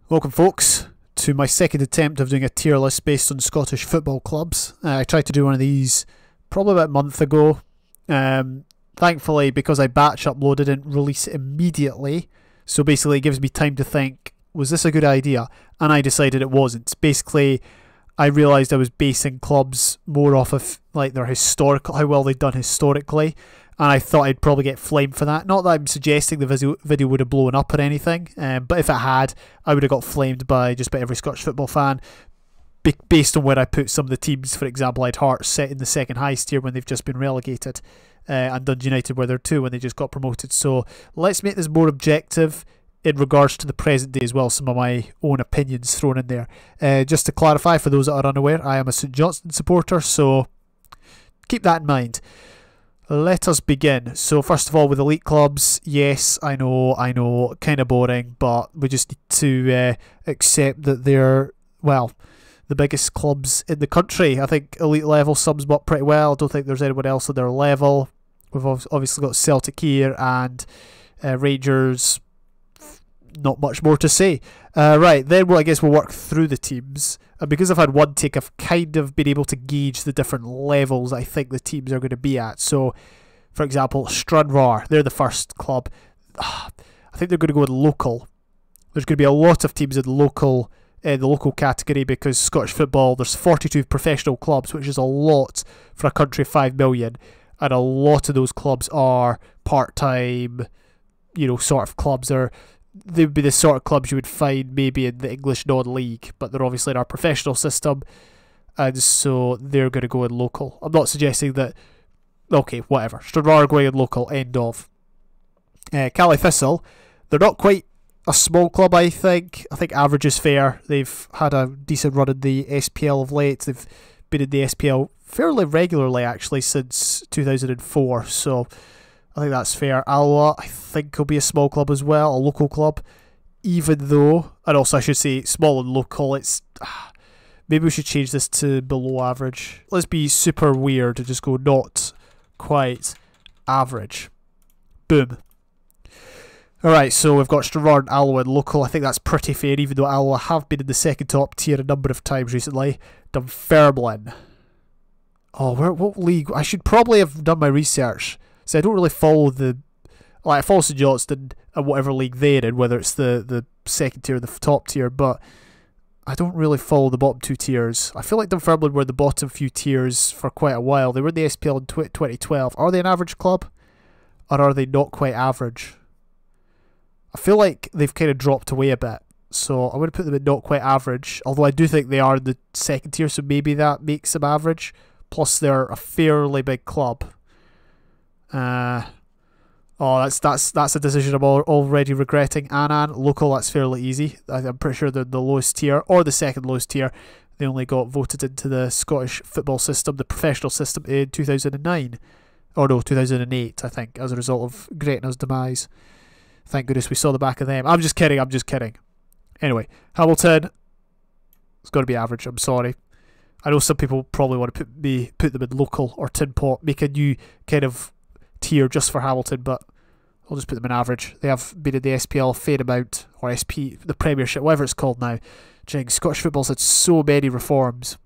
Welcome folks to my second attempt of doing a tier list based on Scottish football clubs. I tried to do one of these probably about a month ago. Thankfully, because I batch uploaded and release it immediately, so basically it gives me time to think, was this a good idea? And I decided it wasn't. Basically, I realised I was basing clubs more off of like their historical, how well they'd done historically, and I thought I'd probably get flamed for that. Not that I'm suggesting the video would have blown up or anything, but if it had, I would have got flamed by just about every Scottish football fan based on where I put some of the teams. For example, I had Hearts set in the second highest tier when they've just been relegated, and Dundee United were there too when they just got promoted. So let's make this more objective in regards to the present day as well, some of my own opinions thrown in there. Just to clarify, for those that are unaware, I am a St Johnstone supporter, so keep that in mind. Let us begin. So first of all, with elite clubs, yes, I know, kind of boring, but we just need to accept that they're, well, the biggest clubs in the country. I think elite level sums them up pretty well. I don't think there's anyone else at their level. We've obviously got Celtic here and Rangers. Not much more to say. Right, then I guess we'll work through the teams. And because I've had one take, I've kind of been able to gauge the different levels I think the teams are going to be at. So, for example, Stranraer, they're the first club. I think they're going to go with local. There's going to be a lot of teams in the local category because Scottish football, there's 42 professional clubs, which is a lot for a country of 5 million. And a lot of those clubs are part-time, sort of clubs. They would be the sort of clubs you would find maybe in the English non-league, but they're obviously in our professional system, and so they're going to go in local. I'm not suggesting that, okay, whatever. Stranraer are going in local, end of. Calais Thistle, they're not quite a small club, I think. I think average is fair. They've had a decent run in the SPL of late. They've been in the SPL fairly regularly, actually, since 2004, so I think that's fair. Alloa, I think, will be a small club as well, a local club. Even though, and also I should say, small and local, it's... maybe we should change this to below average. Let's be super weird and just go not quite average. Boom. Alright, so we've got Stranraer and Alloa and local. I think that's pretty fair, even though Alloa have been in the second top tier a number of times recently. Dunfermline. Oh, what league? I should probably have done my research. So I don't really follow I follow St Johnstone and whatever league they're in, whether it's the second tier or the top tier, but I don't really follow the bottom two tiers. I feel like Dunfermline were the bottom few tiers for quite a while. They were in the SPL in 2012. Are they an average club? Or are they not quite average? I feel like they've kind of dropped away a bit. So I'm going to put them in not quite average, although I do think they are in the second tier, so maybe that makes them average. Plus they're a fairly big club. That's a decision I'm already regretting. Annan, local, that's fairly easy. I'm pretty sure they're the lowest tier, or the second lowest tier. They only got voted into the Scottish football system, the professional system, in 2009. Or no, 2008, I think, as a result of Gretna's demise. Thank goodness we saw the back of them. I'm just kidding. Anyway, Hamilton, it's got to be average, I'm sorry. I know some people probably want to put them in local or tin pot, make a new kind of tier just for Hamilton, but I'll just put them in average. They have been in the SPL a fair amount, or SP, the Premiership, whatever it's called now. Scottish football's had so many reforms.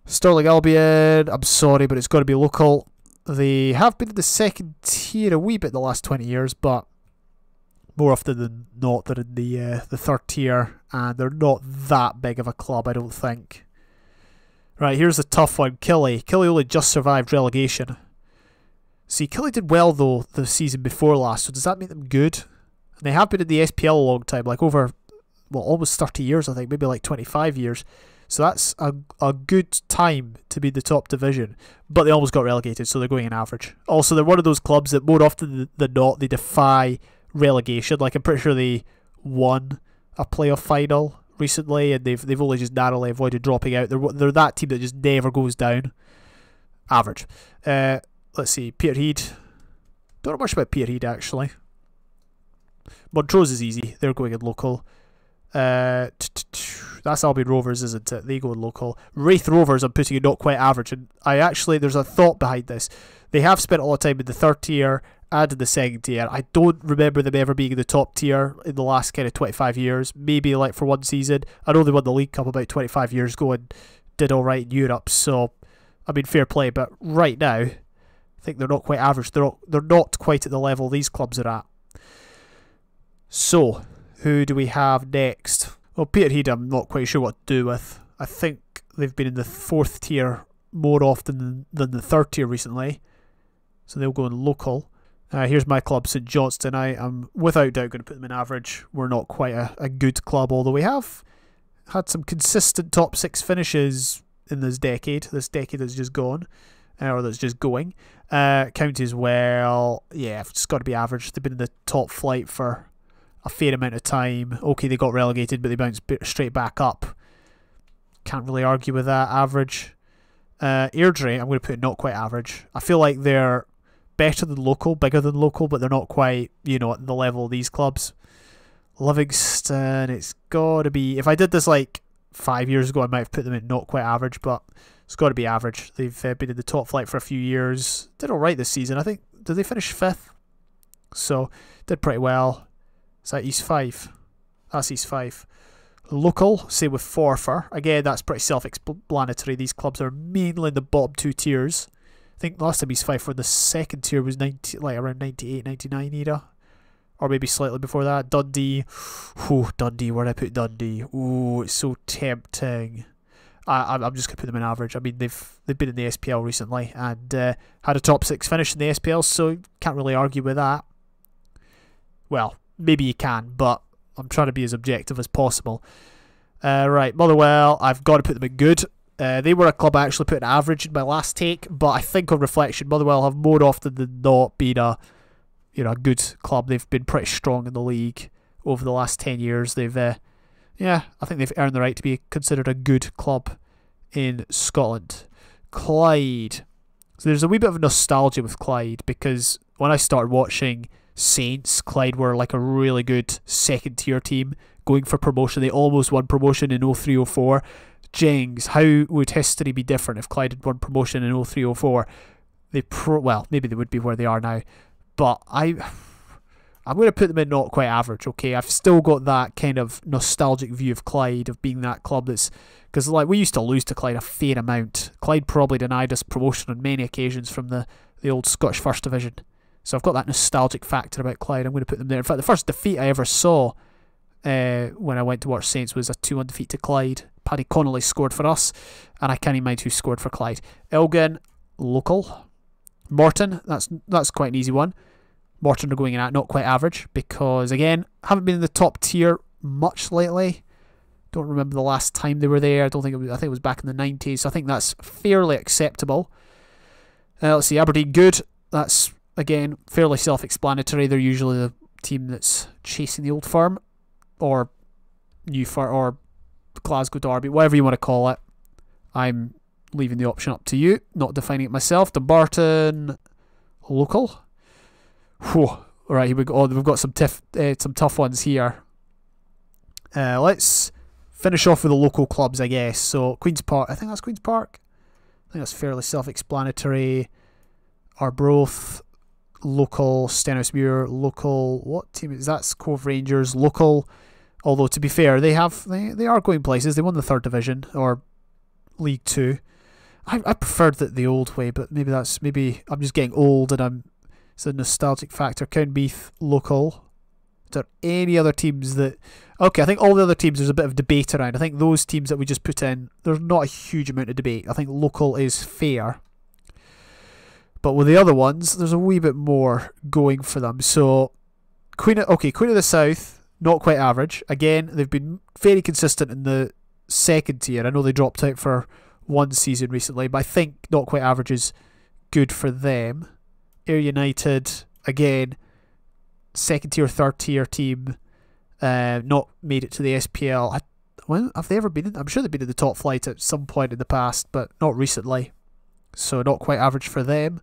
Stirling Albion, I'm sorry, but it's got to be local. They have been in the second tier a wee bit the last 20 years, but more often than not they're in the third tier, and they're not that big of a club, I don't think. Right, here's a tough one. Killie only just survived relegation. See, Killie did well, though, the season before last, so does that make them good? And they have been in the SPL a long time, like over, well, almost 30 years, I think, maybe like 25 years. So that's a good time to be in the top division. But they almost got relegated, so they're going in average. Also, they're one of those clubs that more often than not, they defy relegation. Like, I'm pretty sure they won a playoff final recently, and they've only just narrowly avoided dropping out. They're that team that just never goes down. Average. Let's see, Peterhead. Don't know much about Peterhead, actually. Montrose is easy. They're going in local. That's Albion Rovers, isn't it? They go in local. Wraith Rovers, I'm putting in not quite average. And there's a thought behind this. They have spent a lot of time in the third tier, added the second tier. I don't remember them ever being in the top tier in the last kind of 25 years. Maybe like for one season. I know they won the League Cup about 25 years ago and did alright in Europe, so I mean fair play, but right now I think they're not quite average. They're not quite at the level these clubs are at. So, who do we have next? Well, Peterhead I'm not quite sure what to do with. I think they've been in the 4th tier more often than the 3rd tier recently. So they'll go in local. Here's my club, St Johnstone. I am without doubt going to put them in average. We're not quite a good club, although we have had some consistent top 6 finishes in this decade. This decade that's just gone, or that's just going. County as well. Yeah, it's got to be average. They've been in the top flight for a fair amount of time. Okay, they got relegated, but they bounced straight back up. Can't really argue with that. Average. Airdrie, I'm going to put not quite average. I feel like they're better than local, bigger than local, but they're not quite, you know, at the level of these clubs. Livingston, it's got to be... If I did this like 5 years ago, I might have put them in not quite average, but it's got to be average. They've been in the top flight for a few years. Did alright this season. I think, did they finish 5th? So, did pretty well. Is that East 5? That's East 5. Local, say with Forfar. Again, that's pretty self-explanatory. These clubs are mainly in the bottom 2 tiers. I think last time East 5 were the 2nd tier was around 98, 99 era. Or maybe slightly before that. Dundee. Ooh, Dundee. Where did I put Dundee? Ooh, it's so tempting. I'm just going to put them in average. I mean, they've been in the SPL recently and had a top 6 finish in the SPL, so can't really argue with that. Well, maybe you can, but I'm trying to be as objective as possible. Right, Motherwell, I've got to put them in good. They were a club I actually put in average in my last take, but I think on reflection, Motherwell have more often than not been a good club. They've been pretty strong in the league over the last 10 years. They've, I think they've earned the right to be considered a good club in Scotland. Clyde. So there's a wee bit of nostalgia with Clyde because when I started watching Saints, Clyde were like a really good 2nd tier team going for promotion. They almost won promotion in 03-04. Jings, how would history be different if Clyde had won promotion in 03-04? Well, maybe they would be where they are now, but I'm going to put them in not quite average. Okay, I've still got that kind of nostalgic view of Clyde, of being that club that's, because like we used to lose to Clyde a fair amount. Clyde probably denied us promotion on many occasions from the old Scottish First Division. So I've got that nostalgic factor about Clyde. I'm going to put them there. In fact, the first defeat I ever saw when I went to watch Saints was a 2-1 defeat to Clyde. Paddy Connolly scored for us, and I can't even mind who scored for Clyde. Elgin, local. Morton, that's quite an easy one. Morton are going in at not quite average because, again, haven't been in the top tier much lately. Don't remember the last time they were there. I think it was back in the 90s, so I think that's fairly acceptable. Let's see, Aberdeen, good. That's, again, fairly self-explanatory. They're usually the team that's chasing the old firm, or new firm, or Glasgow Derby, whatever you want to call it. I'm leaving the option up to you, not defining it myself. Dumbarton, local. Whew. Alright, here we go. Oh, we've got some tough ones here. Let's finish off with the local clubs, I guess. So, Queen's Park. I think that's Queen's Park. I think that's fairly self-explanatory. Arbroath, local. Stenhousemuir, local. What team is that? That's Cove Rangers, local. Although, to be fair, they are going places. They won the 3rd division, or League 2. I preferred the old way, but maybe I'm just getting old and it's a nostalgic factor. Cowdenbeath, local. Is there any other teams that... Okay, I think all the other teams there's a bit of debate around. I think those teams that we just put in, there's not a huge amount of debate. I think local is fair. But with the other ones, there's a wee bit more going for them. So, Queen of the South, not quite average. Again, they've been very consistent in the 2nd tier. I know they dropped out for one season recently, but I think not quite average is good for them. Ayr United, again, 2nd tier, 3rd tier team, not made it to the SPL. When have they ever been in? I'm sure they've been in the top flight at some point in the past, but not recently. So not quite average for them.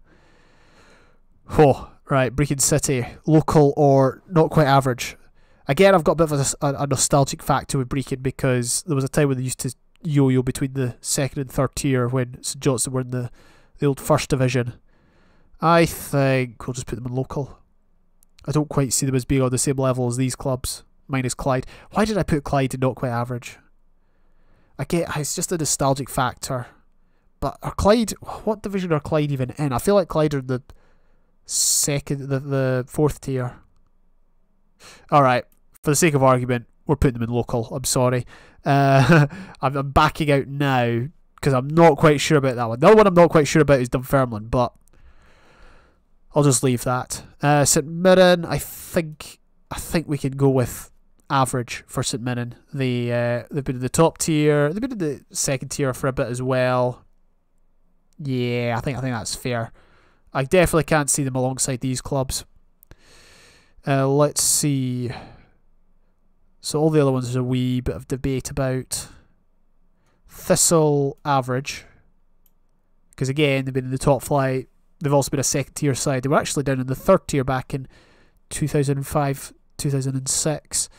Oh, right, Brecon City, local or not quite average. Again, I've got a bit of a nostalgic factor with Brecon because there was a time when they used to yo-yo between the 2nd and 3rd tier when St Johnstone were in the old 1st division. I think we'll just put them in local. I don't quite see them as being on the same level as these clubs, minus Clyde. Why did I put Clyde in not quite average? I get it's just a nostalgic factor. But are Clyde, what division are Clyde even in? I feel like Clyde are the fourth tier. Alright, for the sake of argument, we're putting them in local. I'm sorry. I'm backing out now because I'm not quite sure about that one. The other one I'm not quite sure about is Dunfermline, but I'll just leave that. St Mirren, I think we can go with average for St Mirren. They've been in the top tier. They've been in the second tier for a bit as well. Yeah, I think that's fair. I definitely can't see them alongside these clubs. Let's see. So all the other ones there's a wee bit of debate about. Thistle average. Because again, they've been in the top flight. They've also been a second tier side. They were actually down in the third tier back in 2005, 2006.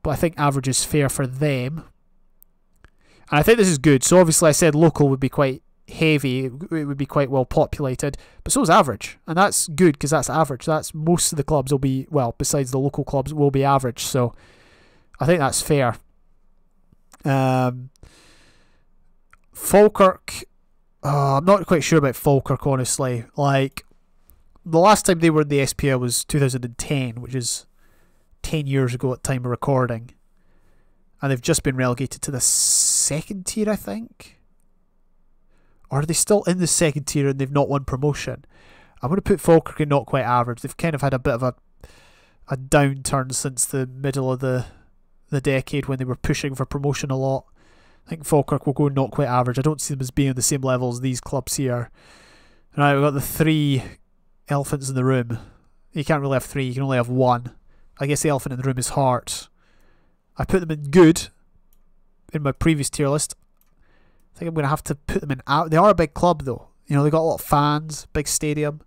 But I think average is fair for them. And I think this is good. So obviously I said local would be quite heavy. It would be quite well populated. But so is average. And that's good because that's average. That's most of the clubs will be, well, besides the local clubs, will be average. So I think that's fair. Falkirk. I'm not quite sure about Falkirk, honestly. Like, the last time they were in the SPL was 2010, which is 10 years ago at time of recording. And they've just been relegated to the second tier, I think. Or are they still in the second tier and they've not won promotion? I'm going to put Falkirk in not quite average. They've kind of had a bit of a downturn since the middle of the decade when they were pushing for promotion a lot. I think Falkirk will go not quite average. I don't see them as being on the same level as these clubs here. Right, we've got the three elephants in the room. You can't really have three, you can only have one. I guess the elephant in the room is Hearts. I put them in good in my previous tier list. I think I'm going to have to put them in out. They are a big club though. You know, they've got a lot of fans, big stadium.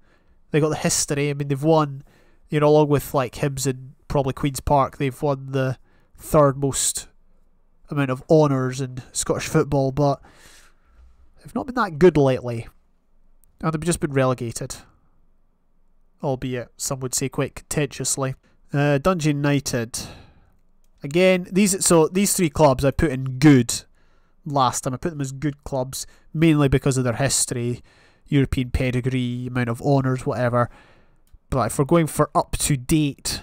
They've got the history. I mean, they've won, you know, along with like Hibs and probably Queen's Park, they've won the third most amount of honours in Scottish football, but they've not been that good lately. And they've just been relegated. Albeit, some would say quite contentiously. Dundee United. Again, these three clubs I put in good last time. I put them as good clubs, mainly because of their history, European pedigree, amount of honours, whatever. But if we're going for an up-to-date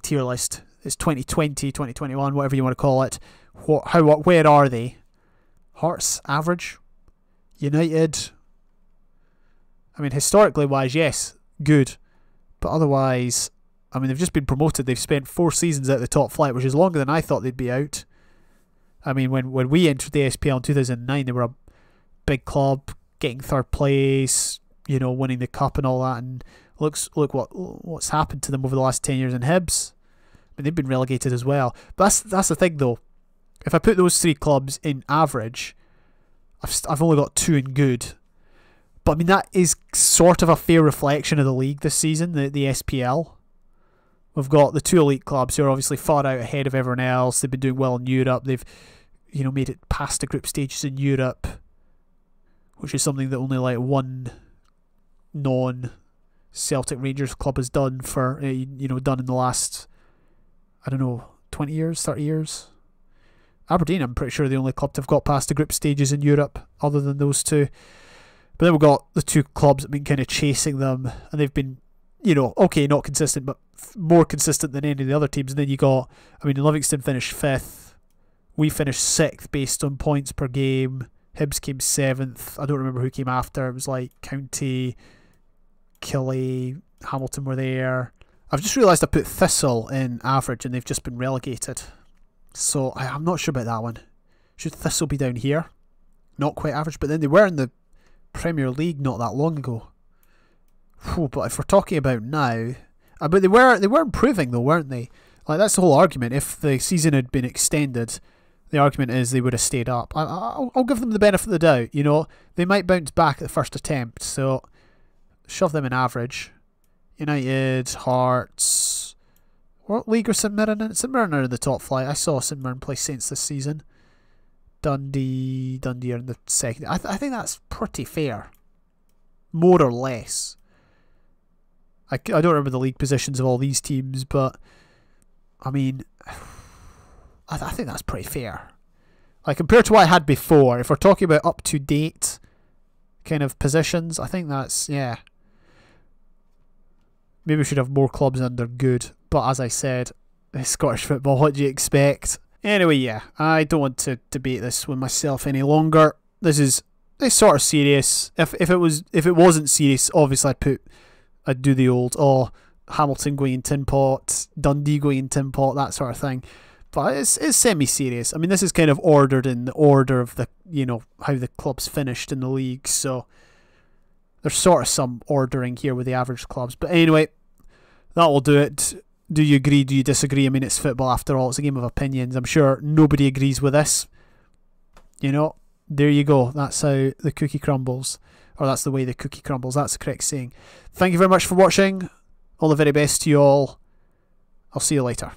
tier list, it's 2020, 2021, whatever you want to call it. Where are they? Hearts, average. United. I mean, historically wise, yes, good. But otherwise, I mean, they've just been promoted. They've spent 4 seasons at the top flight, which is longer than I thought they'd be out. I mean, when we entered the SPL in 2009, they were a big club, getting third place, you know, winning the cup and all that. And look what's happened to them over the last 10 years in Hibs. I mean, they've been relegated as well. But that's the thing, though. If I put those 3 clubs in average, I've only got 2 in good. But I mean, that is sort of a fair reflection of the league this season, the SPL. We've got the 2 elite clubs who are obviously far out ahead of everyone else. They've been doing well in Europe. They've, you know, made it past the group stages in Europe, which is something that only like one non-Celtic Rangers club has done for, done in the last, I don't know, 20 years, 30 years. Aberdeen, I'm pretty sure, the only club to have got past the group stages in Europe other than those 2. But then we've got the 2 clubs that have been kind of chasing them, and they've been, you know, okay, not consistent, but more consistent than any of the other teams. And then you got, I mean, Livingston finished 5th. We finished 6th based on points per game. Hibs came 7th. I don't remember who came after. It was like County, Killie, Hamilton were there. I've just realised I put Thistle in average and they've just been relegated. So I'm not sure about that one. Should Thistle be down here? Not quite average, but then they were in the Premier League not that long ago. Whew, but if we're talking about now, but they were improving though, weren't they? Like, that's the whole argument. If the season had been extended, the argument is they would have stayed up. I'll give them the benefit of the doubt. You know, they might bounce back at the first attempt. So shove them in average. United, Hearts. What league are St Mirren in? St Mirren are in the top flight. I saw St Mirren play Saints this season. Dundee are in the second. I think that's pretty fair. more or less. I don't remember the league positions of all these teams, but I mean, I think that's pretty fair. Like, compared to what I had before, if we're talking about up-to-date kind of positions, I think that's, yeah. Maybe we should have more clubs under good, but as I said, it's Scottish football, what do you expect? Anyway, yeah, I don't want to debate this with myself any longer. It's sort of serious. If it wasn't serious, obviously I'd do the old, Hamilton going in tin pot, Dundee going in tin pot, that sort of thing. But it's semi-serious. I mean, this is kind of ordered in the order of the, how the clubs finished in the league. So there's sort of some ordering here with the average clubs. But anyway, that will do it. Do you agree? Do you disagree? I mean, it's football after all. It's a game of opinions. I'm sure nobody agrees with this. There you go. That's how the cookie crumbles. Or that's the way the cookie crumbles. That's the correct saying. Thank you very much for watching. All the very best to you all. I'll see you later.